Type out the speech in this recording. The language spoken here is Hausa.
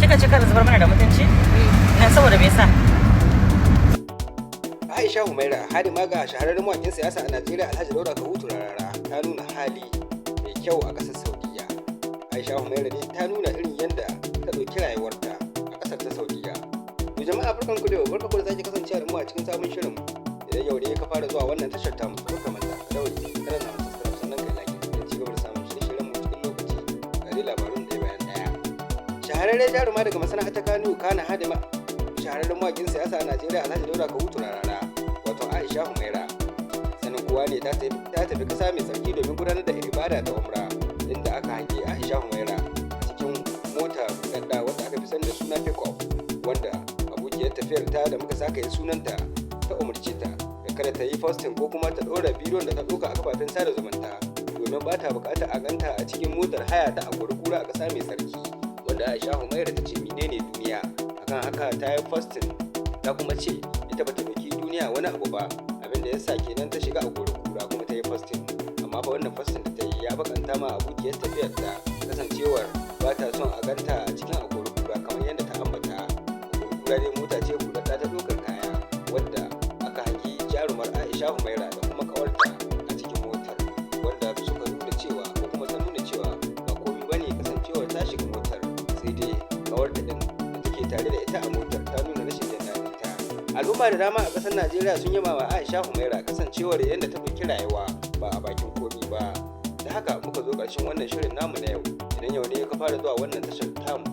kika ce kada zubar mana da mutunci? Na saboda me yasa? Aisha Humaira hadima ga shahararren mawakin siyasa a Najeriya Alhaji Dauda Kahutu Rarara ta nuna hali mai kyau a ƙasar Saudiya. Aisha Humaira ne ta nuna irin yadda ta ɗauki rayuwarta a ƙasar ta Saudiya. To jama'a barkanku da yau, barkanku da sake kasancewa da mu a cikin sabon shirin. Idan yau ne ka fara zuwa wannan tashar tamu, ka manta ka daure kana na subscribe sannan ka like don ci gaba da samun shirye-shiryen mu cikin lokaci. Ga dai labarun ɗaya bayan ɗaya. Shahararren jaruma daga masana'antar Kano kana hadima shahararren mawakin siyasa a Najeriya Alhaji Dauda Kahutu Rarara wato Aisha Humaira. Sanin kowa ne ta tafi kasa mai tsarki domin gudanar da ibada ta umra, inda aka hange Aisha Humaira a cikin mota gadda wanda aka fi sani da suna pick-up, wanda abokiyar tafiyar ta da muka saka yi sunanta ta umarce ta da kada ta yi posting ko kuma ta ɗora bidiyon da ta ɗauka a kafafen sada zumunta domin ba ta buƙatar a ganta a cikin motar haya ta kura a ƙasa mai tsarki, wanda Aisha Humaira ta ce menene duniya. Akan haka ta yi posting ta kuma ce ita bata ɗauki duniya wani abu ba, abin da yasa kenan ta shiga a kura kuma ta yi posting. Amma fa wannan posting da ta yi ya bakanta ma abokiyar tafiyar ta, kasancewar ba ta son a ganta a cikin kura kamar yadda ta ambata. Kura dai mota ce buɗaɗɗa ta ɗaukar kaya, wadda aka hangi jarumar Aisha Humaira da kuma kawarta a cikin motar, wanda suka nuna cewa ko kuma ta nuna cewa ba komai bane kasancewar ta shiga motar, sai dai kawarta din tare da ita a motar ta nuna rashin jin daɗin ta. Al'umma da dama a ƙasar Najeriya sun yaba wa Aisha Humaira kasancewar yadda ta ɗauki rayuwa ba a bakin komi ba. Da haka muka zo ƙarshen wannan shirin namu na yau. Idan yau ne ka fara zuwa wannan tashar tamu,